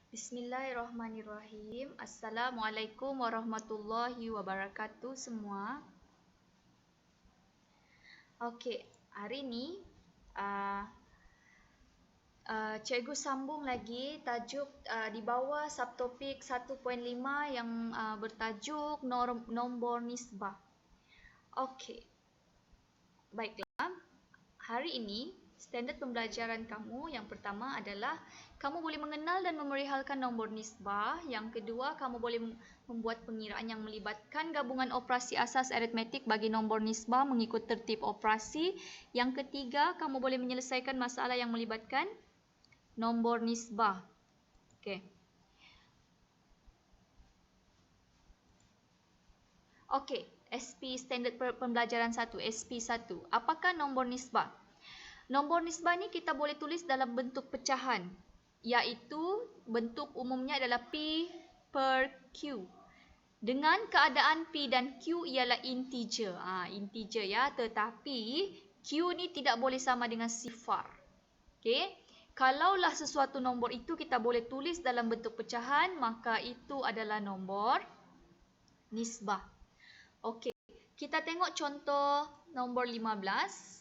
Bismillahirrahmanirrahim. Assalamualaikum warahmatullahi wabarakatuh semua. Okey, hari ni cikgu sambung lagi tajuk di bawah subtopik 1.5 yang bertajuk nombor nisbah. Okey. Baiklah. Hari ini standard pembelajaran kamu yang pertama adalah kamu boleh mengenal dan memerihalkan nombor nisbah. Yang kedua, kamu boleh membuat pengiraan yang melibatkan gabungan operasi asas aritmetik bagi nombor nisbah mengikut tertib operasi. Yang ketiga, kamu boleh menyelesaikan masalah yang melibatkan nombor nisbah. Okey. Okey, SP standard pembelajaran 1, SP1. Apakah nombor nisbah? Nombor nisbah ni kita boleh tulis dalam bentuk pecahan, iaitu bentuk umumnya adalah P per Q. Dengan keadaan P dan Q ialah integer. Integer ya, tetapi Q ni tidak boleh sama dengan sifar. Okey. Kalaulah sesuatu nombor itu kita boleh tulis dalam bentuk pecahan, maka itu adalah nombor nisbah. Okey. Kita tengok contoh nombor 15.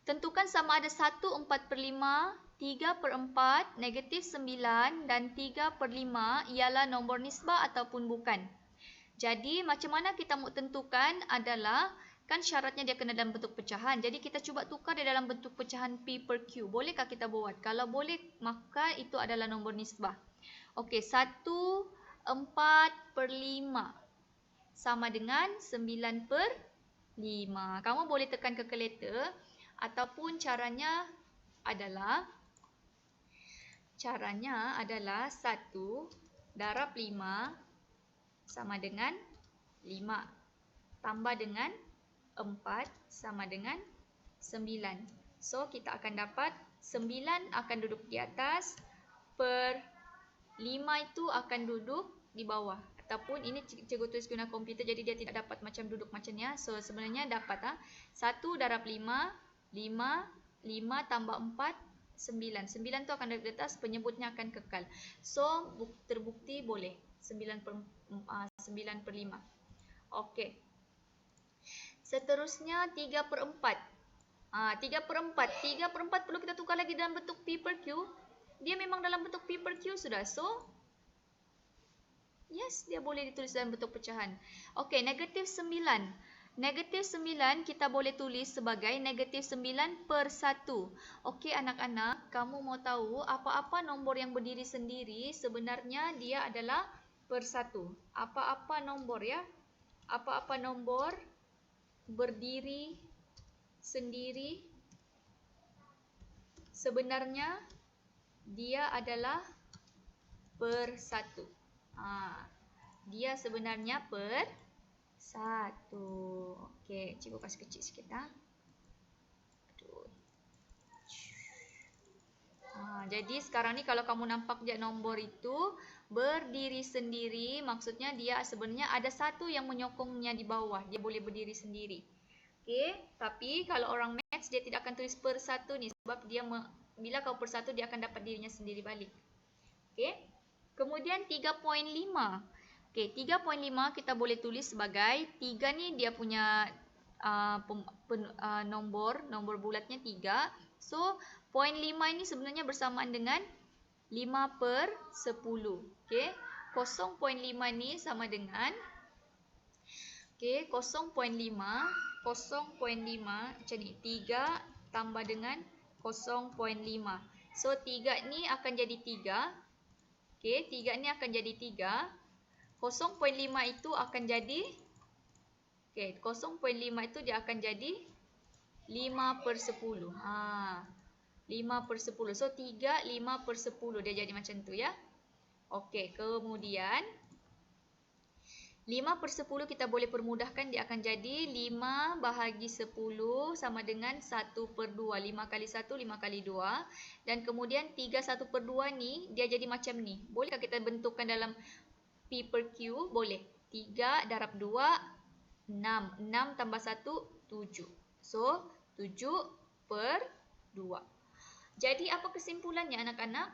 Tentukan sama ada 1/4/5, 3/4, negatif 9 dan 3/5 ialah nombor nisbah ataupun bukan. Jadi macam mana kita mau tentukan adalah, kan syaratnya dia kena dalam bentuk pecahan. Jadi kita cuba tukar dia dalam bentuk pecahan P per Q. Bolehkah kita buat? Kalau boleh, maka itu adalah nombor nisbah. Okey, 1/4/5 sama dengan 9/5. Kamu boleh tekan kalkulator. Ataupun caranya adalah 1 darab 5 sama dengan 5 tambah dengan 4 sama dengan 9. So kita akan dapat 9 akan duduk di atas per 5 itu akan duduk di bawah. Ataupun ini cikgu tulis guna komputer jadi dia tidak dapat macam duduk macam ni. So sebenarnya dapat 1 darab 5 tambah 4, 9. 9 tu akan di atas, penyebutnya akan kekal. So, terbukti boleh. 9/5. Okey. Seterusnya 3/4. 3/4. 3/4 perlu kita tukar lagi dalam bentuk P per Q. Dia memang dalam bentuk P per Q sudah. So, yes, dia boleh ditulis dalam bentuk pecahan. Okey, negatif 9. Negatif 9 kita boleh tulis sebagai negatif 9/1. Okey anak-anak, kamu mau tahu apa-apa nombor yang berdiri sendiri sebenarnya dia adalah per 1. Apa-apa nombor ya? Apa-apa nombor berdiri sendiri sebenarnya dia adalah per 1. Dia sebenarnya per 1. Okey, cikgu kasih kecil sikit jadi sekarang ni kalau kamu nampak je nombor itu berdiri sendiri, maksudnya dia sebenarnya ada satu yang menyokongnya di bawah. Dia boleh berdiri sendiri. Okey, tapi kalau orang maths dia tidak akan tulis per 1 ni sebab dia bila kau per 1 dia akan dapat dirinya sendiri balik. Okey. Kemudian 3.5. Okey, 3.5 kita boleh tulis sebagai 3 ni dia punya nombor bulatnya 3. So, 0.5 ini sebenarnya bersamaan dengan 5/10. Okey, 0.5 ni sama dengan 0.5 macam ni. 3 tambah dengan 0.5. So, 3 ni akan jadi 3. Okey, 3 ni akan jadi 3. 0.5 itu akan jadi 0.5 itu dia akan jadi 5/10. 5/10. So 3 5/10 dia jadi macam tu ya. Okey, kemudian 5/10 kita boleh permudahkan, dia akan jadi 5 bahagi 10 sama dengan 1/2. 5 kali 1 5 kali 2 dan kemudian 3 1/2 ni dia jadi macam ni. Bolehkah kita bentukkan dalam P per Q? Boleh. 3 darab 2, 6. 6 tambah 1, 7. So, 7/2. Jadi, apa kesimpulannya anak-anak?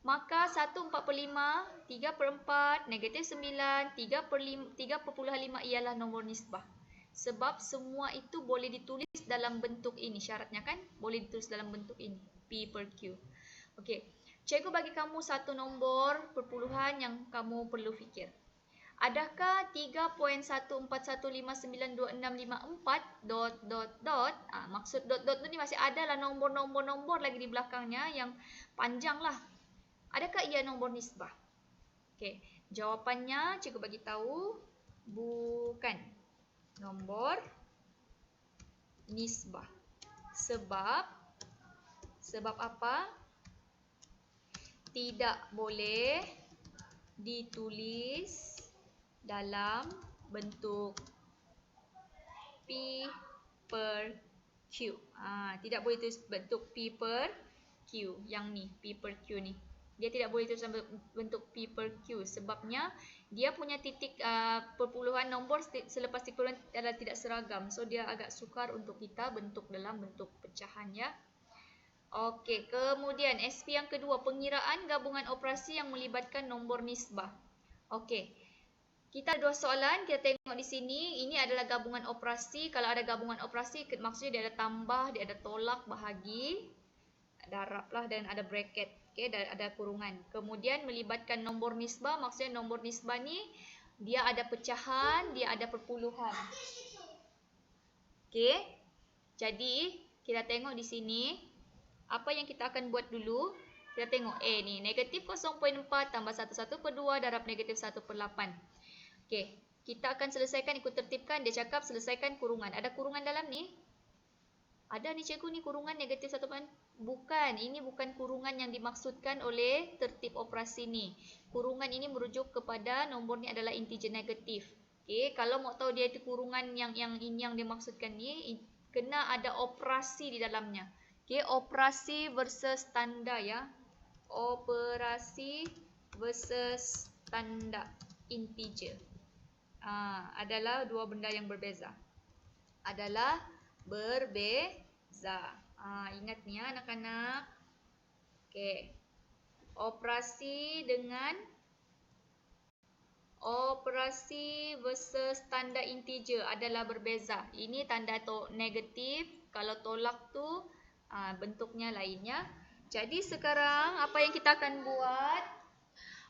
Maka 1 1/45, 3/4, -9, 3/5 ialah nombor nisbah. Sebab semua itu boleh ditulis dalam bentuk ini. Syaratnya kan boleh ditulis dalam bentuk ini. P per Q. Okey. Cikgu bagi kamu satu nombor perpuluhan yang kamu perlu fikir. Adakah 3.141592654 ... maksud dot tu ni masih ada lah nombor lagi di belakangnya yang panjang lah. Adakah ia nombor nisbah? Okey, jawapannya cikgu bagi tahu bukan nombor nisbah. Sebab apa? Tidak boleh ditulis dalam bentuk P per Q. Tidak boleh tulis bentuk P per Q. Yang ni, P per Q ni. Dia tidak boleh tulis dalam bentuk P per Q. Sebabnya dia punya titik perpuluhan nombor selepas titik perpuluhan adalah tidak seragam. So dia agak sukar untuk kita bentuk dalam bentuk pecahan ya. Okey, kemudian SP yang kedua, pengiraan gabungan operasi yang melibatkan nombor nisbah. Okey. Kita ada dua soalan, kita tengok di sini. Ini adalah gabungan operasi. Kalau ada gabungan operasi, maksudnya dia ada tambah, dia ada tolak, bahagi, darab lah dan ada bracket. Okey, dan ada kurungan. Kemudian melibatkan nombor nisbah, maksudnya nombor nisbah ni dia ada pecahan, dia ada perpuluhan. Okey. Jadi, kita tengok di sini apa yang kita akan buat dulu. Kita tengok A ni, negatif 0.4 tambah 1/2 darab negatif 1/8. Okey, kita akan selesaikan, ikut tertibkan. Dia cakap selesaikan kurungan. Ada kurungan dalam ni? Ada ni cikgu ni kurungan negatif 1/8. Bukan, ini bukan kurungan yang dimaksudkan oleh tertib operasi ni. Kurungan ini merujuk kepada nombor ni adalah integer negatif. Okey, kalau mau tahu dia itu kurungan yang ini yang dimaksudkan ni, kena ada operasi di dalamnya. Okey, operasi versus tanda ya. Operasi versus tanda integer. Adalah dua benda yang berbeza. Ingat ni ya anak-anak. Okey. Operasi versus tanda integer adalah berbeza. Ini tanda negatif, kalau tolak tu bentuknya lainnya. Jadi sekarang apa yang kita akan buat?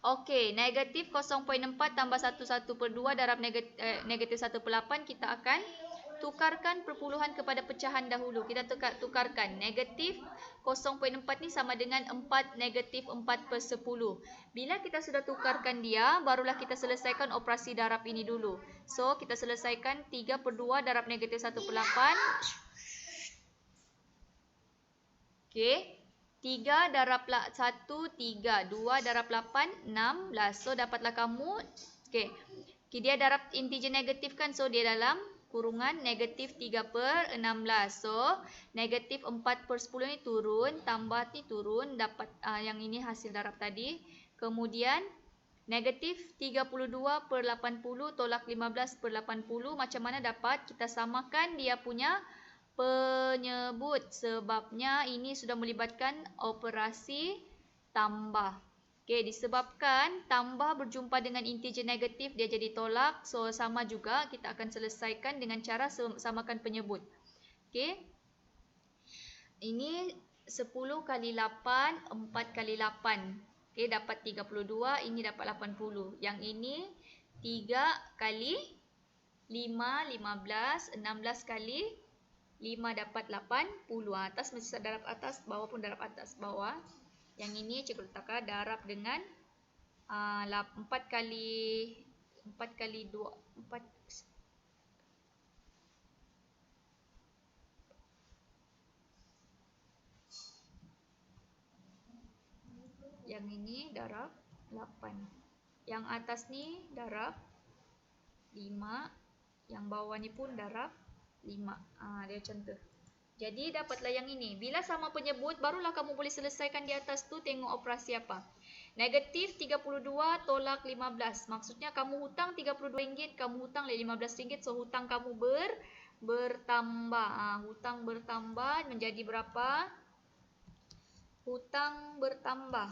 Okey, negatif 0.4 tambah 1/2 darab negatif 1/8, kita akan tukarkan perpuluhan kepada pecahan dahulu. Kita tukarkan. Negatif 0.4 ni sama dengan 4 negatif 4/10. Bila kita sudah tukarkan dia, barulah kita selesaikan operasi darab ini dulu. So, kita selesaikan 3/2 darab negatif 1/8. Okey. 3 darab 1, 3. 2 darab 8, 16. So, dapatlah kamu. Okey. Dia darab integer negatif kan. So, dia dalam kurungan negatif 3/16. So, negatif 4/10 ni turun. Tambah ni turun. Dapat yang ini hasil darab tadi. Kemudian, negatif 32/80 tolak 15/80. Macam mana dapat? Kita samakan dia punya penyebut, sebabnya ini sudah melibatkan operasi tambah. Okey, disebabkan tambah berjumpa dengan integer negatif, dia jadi tolak. So, sama juga kita akan selesaikan dengan cara samakan penyebut. Okey. Ini 10 kali 8, 4 kali 8. Okey, dapat 32, ini dapat 80. Yang ini 3 kali 5, 15, 16 kali 5 dapat 80. Atas mesti darab atas, bawah pun darab atas, bawah. Yang ini cikgu letakkan darab dengan 4 kali 2, 4. Yang ini darab 8. Yang atas ni darab 5. Yang bawah ni pun darab 5. Dia macam tu. Jadi dapatlah yang ini. Bila sama penyebut, barulah kamu boleh selesaikan di atas tu. Tengok operasi apa. Negatif 32 tolak 15. Maksudnya kamu hutang RM32, kamu hutang RM15. So hutang kamu bertambah. Hutang bertambah menjadi berapa? Hutang bertambah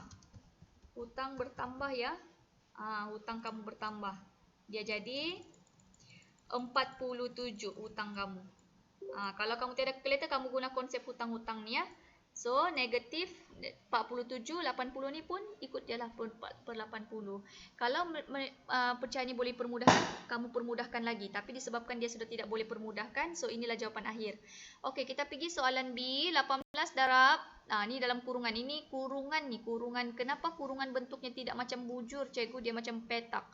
hutang bertambah ya. Hutang kamu bertambah. Dia jadi 47 hutang kamu. Kalau kamu tiada kalkulator, kamu guna konsep hutang-hutang ni ya. So, negatif 47, 80 ni pun ikut je lah per 80. Kalau pecahan ni boleh permudahkan, kamu permudahkan lagi. Tapi disebabkan dia sudah tidak boleh permudahkan, so inilah jawapan akhir. Okey, kita pergi soalan B. 18 darab, ni dalam kurungan. Ini kurungan ni, kurungan. Kenapa kurungan bentuknya tidak macam bujur, cikgu? Dia macam petak.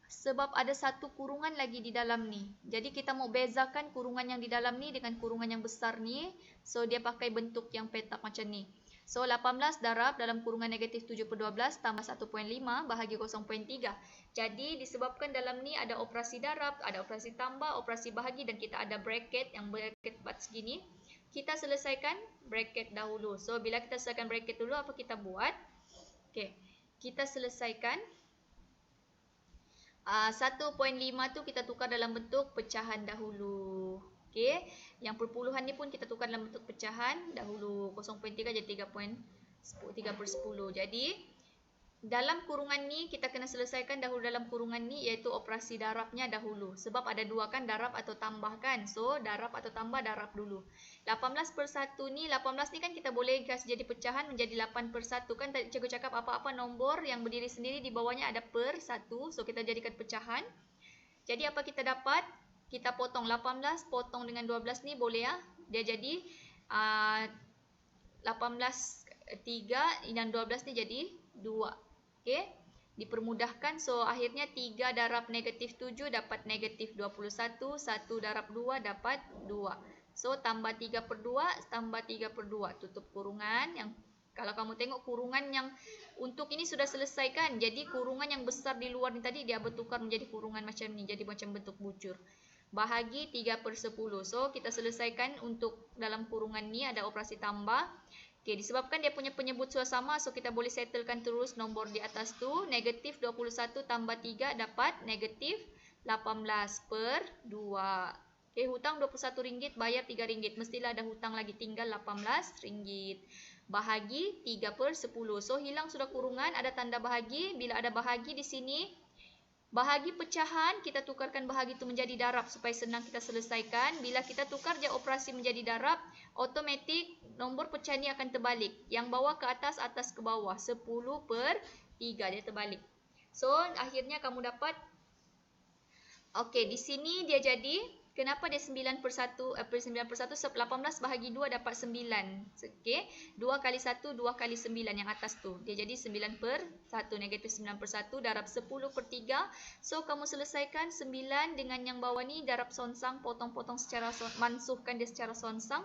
Sebab ada satu kurungan lagi di dalam ni. Jadi kita mau bezakan kurungan yang di dalam ni dengan kurungan yang besar ni. So dia pakai bentuk yang petak macam ni. So 18 darab dalam kurungan negatif 7 per 12 tambah 1.5 bahagi 0.3. Jadi disebabkan dalam ni ada operasi darab, ada operasi tambah, operasi bahagi dan kita ada bracket yang bracket buat segini. Kita selesaikan bracket dahulu. So bila kita selesaikan bracket dulu, apa kita buat? Okay, kita selesaikan 1.5 tu kita tukar dalam bentuk pecahan dahulu. Okey, yang perpuluhan ni pun kita tukar dalam bentuk pecahan dahulu. 0.3 jadi 3/10. Jadi dalam kurungan ni kita kena selesaikan dahulu dalam kurungan ni, iaitu operasi darabnya dahulu. Sebab ada dua kan, darab atau tambah kan. So darab atau tambah, darab dulu. 18 per 1 ni, 18 ni kan kita boleh kasih jadi pecahan menjadi 8 per 1 kan. Tadi cikgu cakap apa-apa nombor yang berdiri sendiri di bawahnya ada per 1. So kita jadikan pecahan. Jadi apa kita dapat? Kita potong 18 potong dengan 12 ni boleh ya. Dia jadi 18 3 dan 12 ni jadi 2. Okey, dipermudahkan. So akhirnya 3 darab negatif 7 dapat negatif 21. 1 darab 2 dapat 2. So tambah 3 per 2 tambah 3 per 2. Tutup kurungan. Yang kalau kamu tengok kurungan yang untuk ini sudah selesai kan. Jadi kurungan yang besar di luar ni tadi dia bertukar menjadi kurungan macam ni. Jadi macam bentuk bujur. Bahagi 3 per 10. So kita selesaikan untuk dalam kurungan ni ada operasi tambah. Okey, disebabkan dia punya penyebut sama, so kita boleh settlekan terus nombor di atas tu. Negatif 21 tambah 3 dapat negatif 18 per 2. Okey, hutang RM21, bayar RM3. Mestilah ada hutang lagi, tinggal RM18. Bahagi 3 per 10. So hilang sudah kurungan, ada tanda bahagi. Bila ada bahagi di sini, bahagi pecahan, kita tukarkan bahagi itu menjadi darab supaya senang kita selesaikan. Bila kita tukar je operasi menjadi darab, automatik nombor pecahan ni akan terbalik. Yang bawah ke atas, atas ke bawah. 10 per 3 dia terbalik. So akhirnya kamu dapat, okey, di sini dia jadi, kenapa dia 9 per 1, 9 per 1, 18 bahagi 2 dapat 9. Okey, 2 kali 1, 2 kali 9 yang atas tu. Dia jadi 9 per 1, negatif 9 per 1, darab 10 per 3. So, kamu selesaikan 9 dengan yang bawah ni, darab sonsang, potong-potong secara, mansuhkan dia secara sonsang.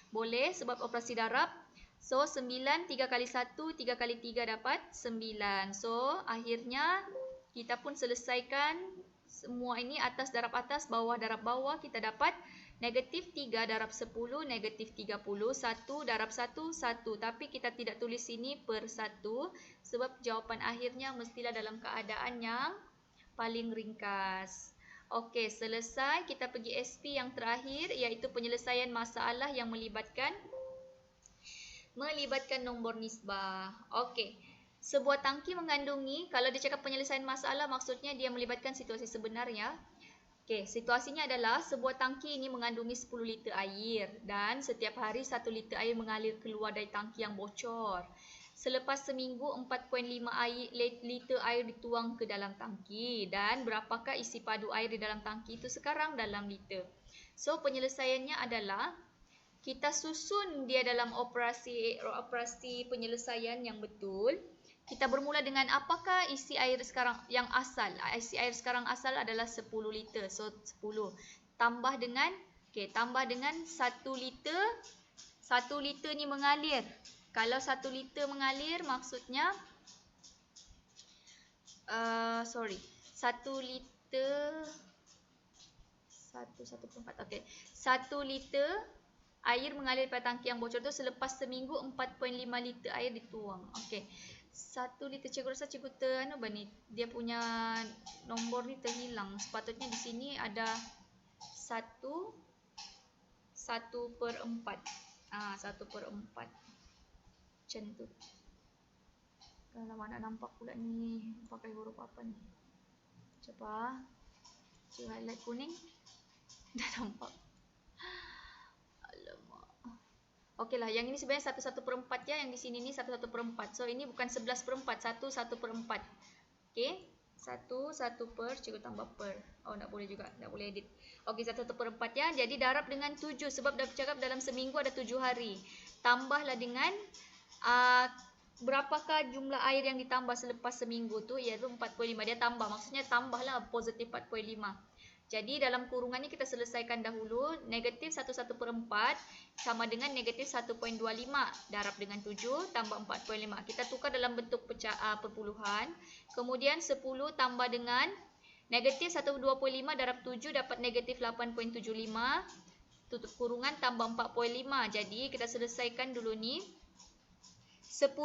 Boleh, sebab operasi darab. So, 9, 3 kali 1, 3 kali 3 dapat 9. So, akhirnya kita pun selesaikan semua ini, atas darab atas, bawah darab bawah. Kita dapat negatif 3 darab 10, negatif 30. 1 darab 1, 1. Tapi kita tidak tulis sini per 1. Sebab jawapan akhirnya mestilah dalam keadaan yang paling ringkas. Okey, selesai. Kita pergi SP yang terakhir, iaitu penyelesaian masalah yang melibatkan nombor nisbah. Okey. Sebuah tangki mengandungi, kalau dia cakap penyelesaian masalah, maksudnya dia melibatkan situasi sebenarnya. Okey, situasinya adalah sebuah tangki ini mengandungi 10 liter air dan setiap hari 1 liter air mengalir keluar dari tangki yang bocor. Selepas seminggu 4.5 liter air dituang ke dalam tangki dan berapakah isi padu air di dalam tangki itu sekarang dalam liter. So penyelesaiannya adalah kita susun dia dalam operasi penyelesaian yang betul. Kita bermula dengan apakah isi air sekarang yang asal. Isi air sekarang asal adalah 10 liter. So 10 tambah dengan 1 liter. 1 liter ni mengalir. Kalau 1 liter mengalir maksudnya 1 liter 1.4. Okey. 1 liter air mengalir pada tangki yang bocor tu selepas seminggu 4.5 liter air dituang. Okey. 1 liter, cikgu rasa cikgu dia punya nombor ni terhilang. Sepatutnya di sini ada 1/4. 1/4. Macam tu. Alamak, nak nampak pula ni pakai huruf apa ni. Coba. Cik highlight kuning. Dah nampak. Alamak. Okeylah, yang ini sebenarnya 1/4 ya. Yang di sini ni 1/4. So, ini bukan 11/4. 1/4. Okey. 1 cikgu tambah per. Oh, tak boleh juga. Tak boleh edit. Okey, 1/4 ya. Jadi, darab dengan 7. Sebab dah bercakap dalam seminggu ada 7 hari. Tambahlah dengan berapakah jumlah air yang ditambah selepas seminggu tu, iaitu 45. Dia tambah. Maksudnya tambahlah positif 45. Jadi dalam kurungan ni kita selesaikan dahulu. Negatif 1/4 sama dengan negatif 1.25 darab dengan 7 tambah 45. Kita tukar dalam bentuk perpuluhan. Kemudian 10 tambah dengan negatif 125 darab 7 dapat negatif 8.75. Tutup kurungan tambah 4.5. Jadi kita selesaikan dulu ni. 10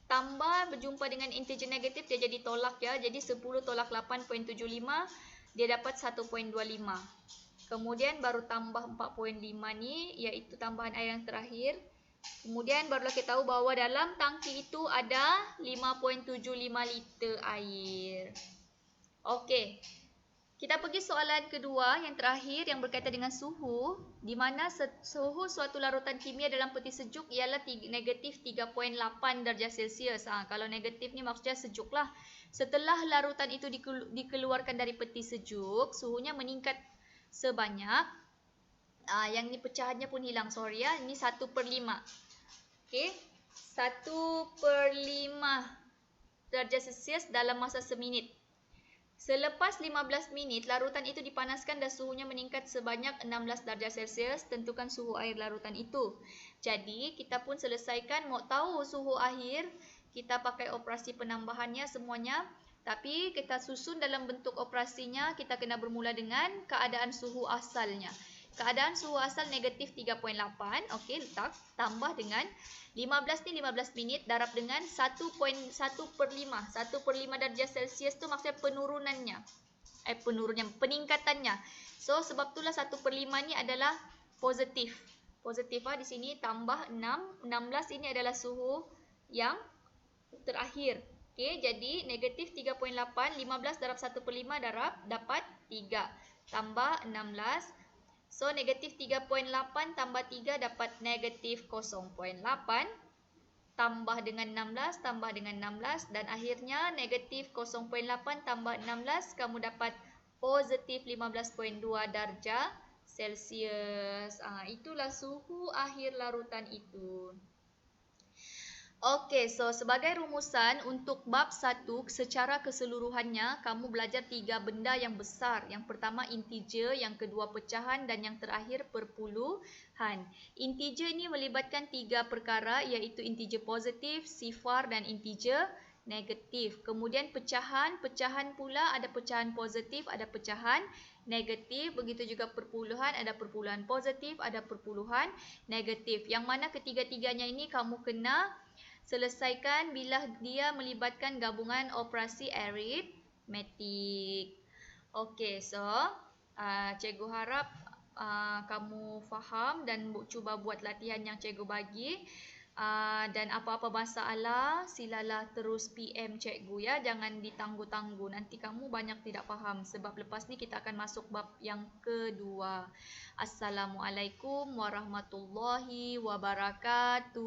tambah berjumpa dengan integer negatif, dia jadi tolak ya. Jadi 10 tolak 8.75, dia dapat 1.25. Kemudian baru tambah 4.5 ni, iaitu tambahan air yang terakhir. Kemudian barulah kita tahu bahawa dalam tangki itu ada 5.75 liter air. Okey. Kita pergi soalan kedua yang terakhir yang berkaitan dengan suhu, di mana suhu suatu larutan kimia dalam peti sejuk ialah negatif 3.8 darjah Celsius. Kalau negatif ni maksudnya sejuk lah. Setelah larutan itu dikeluarkan dari peti sejuk, suhunya meningkat sebanyak, yang ni pecahannya pun hilang, sorry ya, ini 1/5. Okey, 1/5 darjah Celsius dalam masa seminit. Selepas 15 minit, larutan itu dipanaskan dan suhunya meningkat sebanyak 16 darjah Celsius. Tentukan suhu air larutan itu. Jadi, kita pun selesaikan. Mau tahu suhu akhir, kita pakai operasi penambahannya semuanya. Tapi, kita susun dalam bentuk operasinya, kita kena bermula dengan keadaan suhu asalnya. Keadaan suhu asal negatif 3.8. Okey, letak. Tambah dengan 15 ni 15 minit darab dengan 1.1/5. 1/5 darjah Celsius tu maksudnya penurunannya. Peningkatannya. So, sebab itulah 1/5 ni adalah positif. Positif di sini tambah 6. 16 ini adalah suhu yang terakhir. Okey, jadi negatif 3.8. 15 darab 1/5 darab dapat 3. Tambah 16. So, negatif 3.8 tambah 3 dapat negatif 0.8. Tambah dengan 16, tambah dengan 16. Dan akhirnya negatif 0.8 tambah 16. Kamu dapat positif 15.2 darjah Celsius. Itulah suhu akhir larutan itu. Okey, so sebagai rumusan untuk bab 1 secara keseluruhannya, kamu belajar 3 benda yang besar. Yang pertama integer, yang kedua pecahan dan yang terakhir perpuluhan. Integer ini melibatkan 3 perkara, iaitu integer positif, sifar dan integer negatif. Kemudian pecahan pula ada pecahan positif, ada pecahan negatif. Begitu juga perpuluhan, ada perpuluhan positif, ada perpuluhan negatif. Yang mana ketiga-tiganya ini kamu kena selesaikan bila dia melibatkan gabungan operasi aritmetik. Okey, so cikgu harap kamu faham dan cuba buat latihan yang cikgu bagi. Dan apa-apa masalah, silalah terus PM cikgu ya. Jangan ditangguh-tangguh. Nanti kamu banyak tidak faham. Sebab lepas ni kita akan masuk bab yang kedua. Assalamualaikum warahmatullahi wabarakatuh.